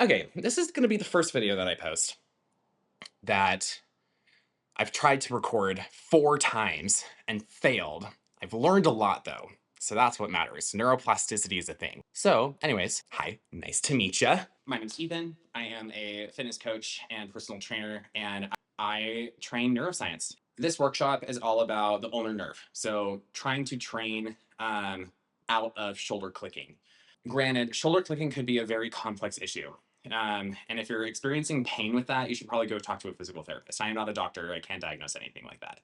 Okay, this is going to be the first video that I post that I've tried to record 4 times and failed. I've learned a lot though, so that's what matters. Neuroplasticity is a thing. So, anyways, hi, nice to meet ya. My name's Ethan. I am a fitness coach and personal trainer, and I train neuroscience. This workshop is all about the ulnar nerve. So, trying to train out of shoulder clicking. Granted, shoulder clicking could be a very complex issue. And if you're experiencing pain with that, you should probably go talk to a physical therapist. I am not a doctor. I can't diagnose anything like that.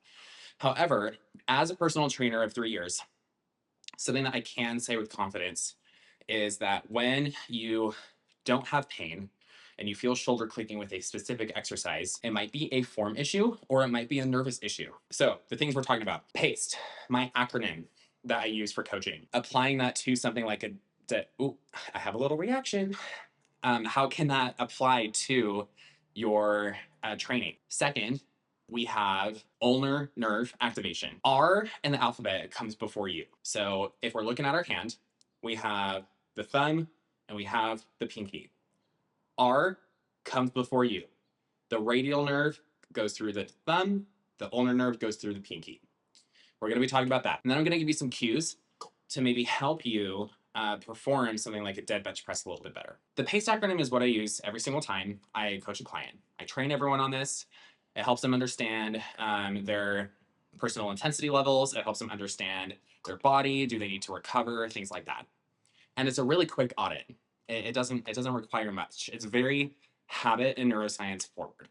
However, as a personal trainer of 3 years, something that I can say with confidence is that when you don't have pain and you feel shoulder clicking with a specific exercise, it might be a form issue or it might be a nervous issue. So the things we're talking about, P.A.S.T.E, my acronym that I use for coaching, applying that to something like I have a little reaction. How can that apply to your training? Second, we have ulnar nerve activation. R in the alphabet comes before U. So if we're looking at our hand, we have the thumb and we have the pinky. R comes before U. The radial nerve goes through the thumb, the ulnar nerve goes through the pinky. We're going to be talking about that. And then I'm going to give you some cues to maybe help you perform something like a dead bench press a little bit better. The P.A.S.T.E acronym is what I use every single time I coach a client. I train everyone on this. It helps them understand their personal intensity levels. It helps them understand their body. Do they need to recover? Things like that. And it's a really quick audit. It doesn't require much. It's very habit and neuroscience forward.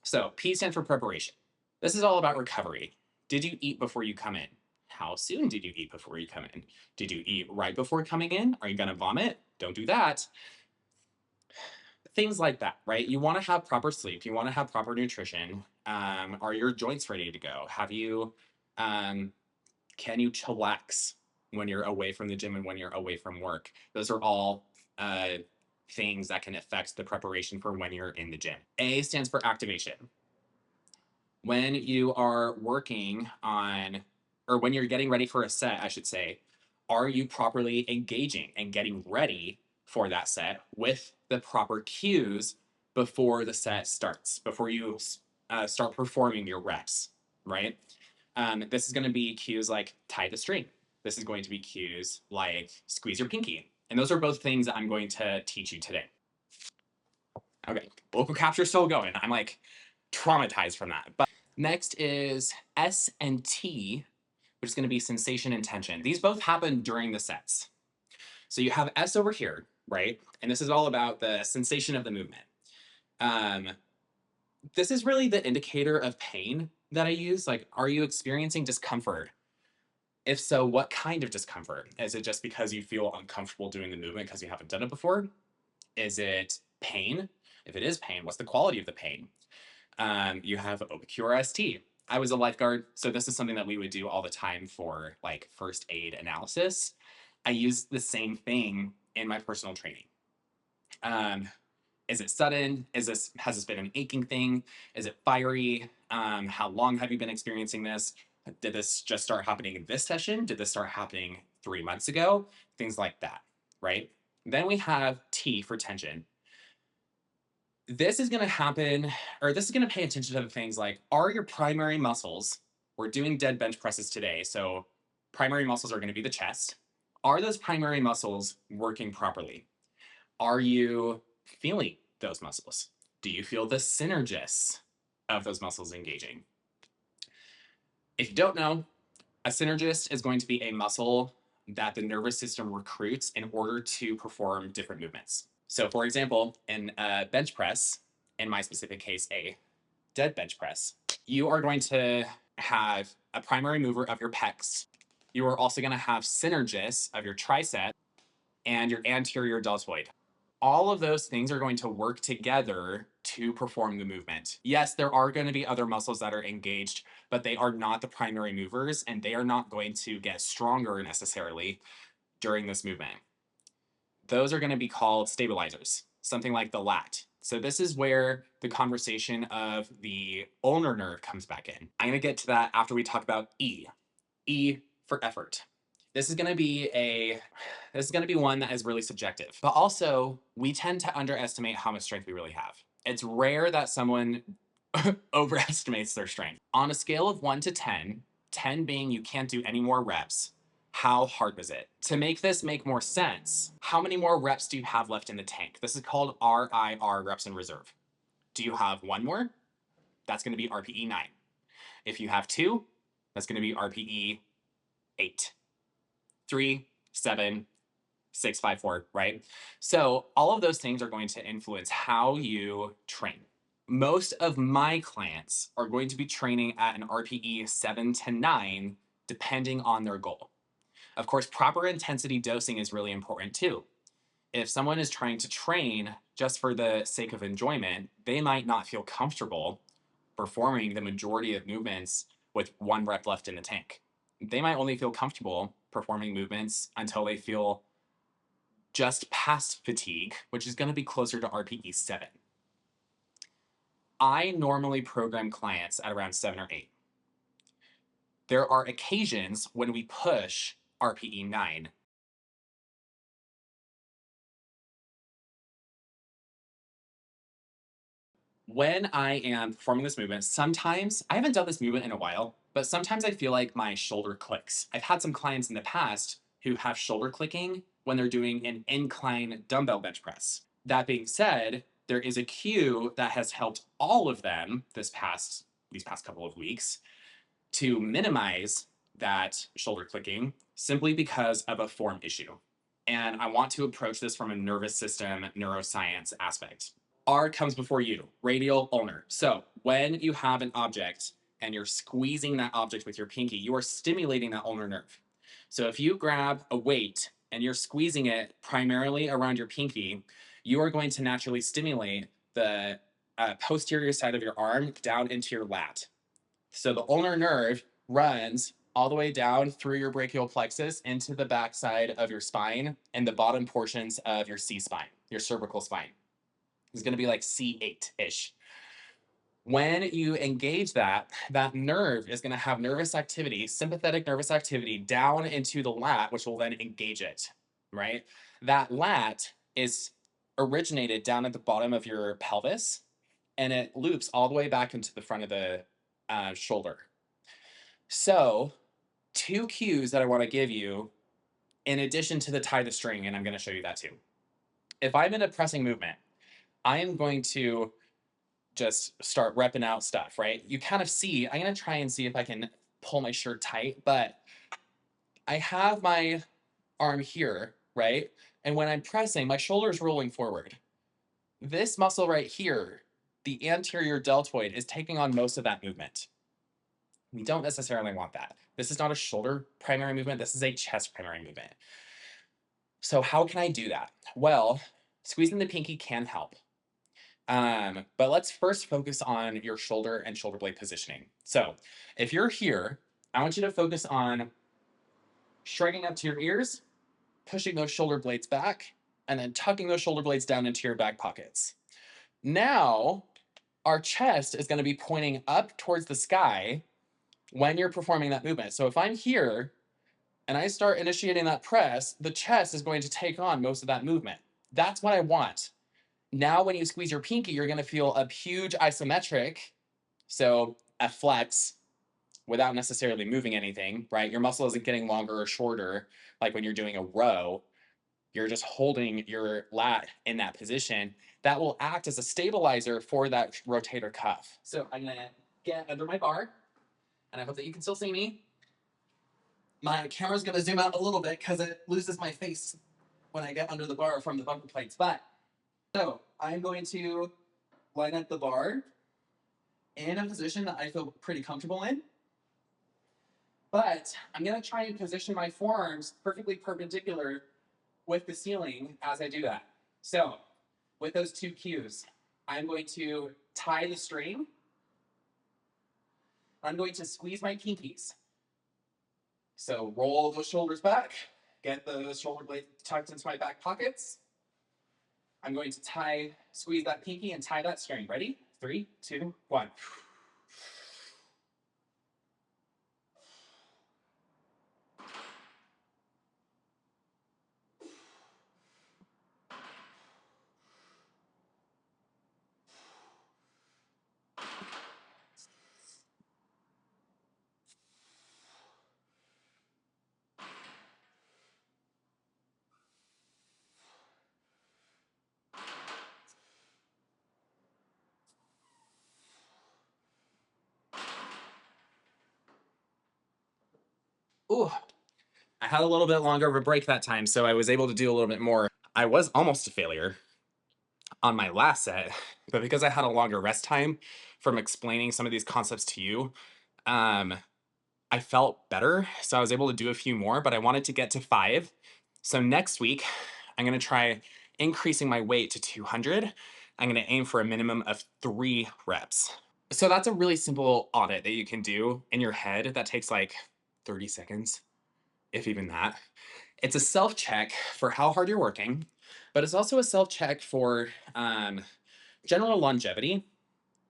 So P stands for preparation. This is all about recovery. Did you eat before you come in? How soon did you eat before you come in? Did you eat right before coming in? Are you going to vomit? Don't do that. Things like that, right? You want to have proper sleep. You want to have proper nutrition. Are your joints ready to go? Can you chillax when you're away from the gym and when you're away from work? Those are all things that can affect the preparation for when you're in the gym. A stands for activation. When you are working on, or when you're getting ready for a set, I should say, are you properly engaging and getting ready for that set with the proper cues before the set starts, before you start performing your reps, right? This is going to be cues like tie the string. This is going to be cues like squeeze your pinky. And those are both things that I'm going to teach you today. Okay, vocal capture still going. I'm like traumatized from that. But next is S and T, which is going to be sensation and tension. These both happen during the sets. So you have S over here, right? And this is all about the sensation of the movement. This is really the indicator of pain that I use. Like, are you experiencing discomfort? If so, what kind of discomfort? Is it just because you feel uncomfortable doing the movement because you haven't done it before? Is it pain? If it is pain, what's the quality of the pain? You have P.A.S.T.E. I was a lifeguard, so this is something that we would do all the time for like first aid analysis. I use the same thing in my personal training. Is it sudden? Has this been an aching thing? Is it fiery? How long have you been experiencing this? Did this just start happening in this session? Did this start happening 3 months ago? Things like that, right? Then we have T for tension. This is going to happen, or this is going to pay attention to the things like, are your primary muscles, we're doing dead bench presses today, so primary muscles are going to be the chest. Are those primary muscles working properly? Are you feeling those muscles? Do you feel the synergists of those muscles engaging? If you don't know, a synergist is going to be a muscle that the nervous system recruits in order to perform different movements. So for example, in a bench press, in my specific case, a dead bench press, you are going to have a primary mover of your pecs. You are also going to have synergists of your tricep and your anterior deltoid. All of those things are going to work together to perform the movement. Yes, there are going to be other muscles that are engaged, but they are not the primary movers, and they are not going to get stronger necessarily during this movement. Those are going to be called stabilizers, something like the lat. So this is where the conversation of the ulnar nerve comes back in. I'm going to get to that after we talk about E. E for effort. This is going to be one that is really subjective. But also, we tend to underestimate how much strength we really have. It's rare that someone overestimates their strength. On a scale of 1 to 10, 10 being you can't do any more reps, how hard was it? To make this make more sense, how many more reps do you have left in the tank? This is called RIR, reps in reserve. Do you have one more? That's going to be RPE 9. If you have two, that's going to be RPE 8. 3, 7, 6, 5, 4, right? So all of those things are going to influence how you train. Most of my clients are going to be training at an RPE 7 to 9, depending on their goal. Of course, proper intensity dosing is really important too. If someone is trying to train just for the sake of enjoyment, they might not feel comfortable performing the majority of movements with 1 rep left in the tank. They might only feel comfortable performing movements until they feel just past fatigue, which is going to be closer to RPE 7. I normally program clients at around 7 or 8. There are occasions when we push RPE 9. When I am performing this movement, sometimes, I haven't done this movement in a while, but sometimes I feel like my shoulder clicks. I've had some clients in the past who have shoulder clicking when they're doing an incline dumbbell bench press. That being said, there is a cue that has helped all of them these past couple of weeks to minimize that shoulder clicking simply because of a form issue. And I want to approach this from a nervous system neuroscience aspect. R comes before U, radial ulnar. So when you have an object and you're squeezing that object with your pinky, you are stimulating that ulnar nerve. So if you grab a weight and you're squeezing it primarily around your pinky, you are going to naturally stimulate the posterior side of your arm down into your lat. So the ulnar nerve runs all the way down through your brachial plexus into the backside of your spine and the bottom portions of your C spine, your cervical spine. It's going to be like C8-ish. When you engage that nerve is going to have nervous activity, sympathetic nervous activity down into the lat, which will then engage it, right? That lat is originated down at the bottom of your pelvis, and it loops all the way back into the front of the shoulder. So 2 cues that I want to give you in addition to the tie the string, and I'm going to show you that too. If I'm in a pressing movement, I am going to just start repping out stuff, right? You kind of see, I'm going to try and see if I can pull my shirt tight, but I have my arm here, right? And when I'm pressing, my shoulder's rolling forward. This muscle right here, the anterior deltoid, is taking on most of that movement. We don't necessarily want that. This is not a shoulder primary movement. This is a chest primary movement. So how can I do that? Well, squeezing the pinky can help. But let's first focus on your shoulder and shoulder blade positioning. So if you're here, I want you to focus on shrugging up to your ears, pushing those shoulder blades back, and then tucking those shoulder blades down into your back pockets. Now, our chest is going to be pointing up towards the sky when you're performing that movement. So if I'm here and I start initiating that press, the chest is going to take on most of that movement. That's what I want. Now, when you squeeze your pinky, you're going to feel a huge isometric, so a flex without necessarily moving anything, right? Your muscle isn't getting longer or shorter like when you're doing a row. You're just holding your lat in that position. That will act as a stabilizer for that rotator cuff. So I'm going to get under my bar, and I hope that you can still see me. My camera's going to zoom out a little bit because it loses my face when I get under the bar from the bumper plates. But so I'm going to line up the bar in a position that I feel pretty comfortable in. But I'm going to try and position my forearms perfectly perpendicular with the ceiling as I do that. So with those 2 cues, I'm going to tie the string. I'm going to squeeze my pinkies. So roll those shoulders back, get the shoulder blade tucked into my back pockets. I'm going to squeeze that pinky and tie that string. Ready? 3, 2, 1. Ooh, I had a little bit longer of a break that time, so I was able to do a little bit more. I was almost a failure on my last set, but because I had a longer rest time from explaining some of these concepts to you, um, I felt better. So I was able to do a few more, but I wanted to get to 5. So next week, I'm going to try increasing my weight to 200. I'm going to aim for a minimum of 3 reps. So that's a really simple audit that you can do in your head that takes like 30 seconds, if even that. It's a self-check for how hard you're working, but it's also a self-check for general longevity.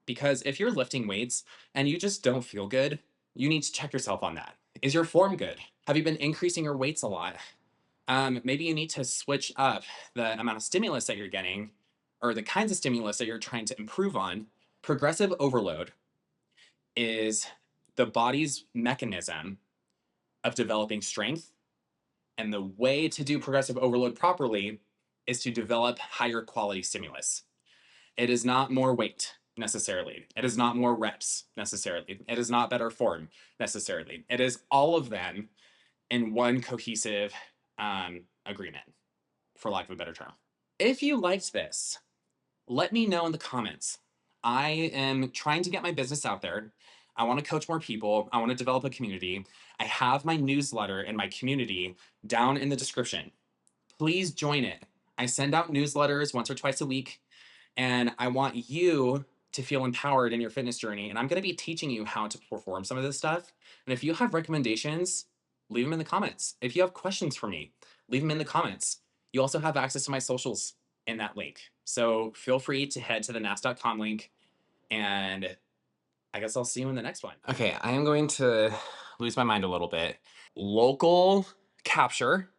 Because if you're lifting weights and you just don't feel good, you need to check yourself on that. Is your form good? Have you been increasing your weights a lot? Maybe you need to switch up the amount of stimulus that you're getting or the kinds of stimulus that you're trying to improve on. Progressive overload is the body's mechanism of developing strength. And the way to do progressive overload properly is to develop higher quality stimulus. It is not more weight necessarily. It is not more reps necessarily. It is not better form necessarily. It is all of them in one cohesive agreement, for lack of a better term. If you liked this, let me know in the comments. I am trying to get my business out there. I want to coach more people. I want to develop a community. I have my newsletter and my community down in the description. Please join it. I send out newsletters once or twice a week, and I want you to feel empowered in your fitness journey. And I'm going to be teaching you how to perform some of this stuff. And if you have recommendations, leave them in the comments. If you have questions for me, leave them in the comments. You also have access to my socials in that link. So feel free to head to the nas.com link, and I guess I'll see you in the next one. Okay, I am going to lose my mind a little bit. Local capture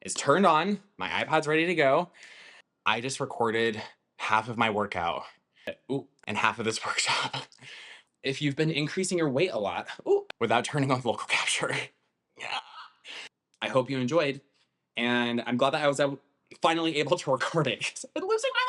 is turned on. My iPad's ready to go. I just recorded half of my workout and half of this workshop. If you've been increasing your weight a lot without turning on local capture, yeah. I hope you enjoyed. And I'm glad that I was finally able to record it. I've been losing my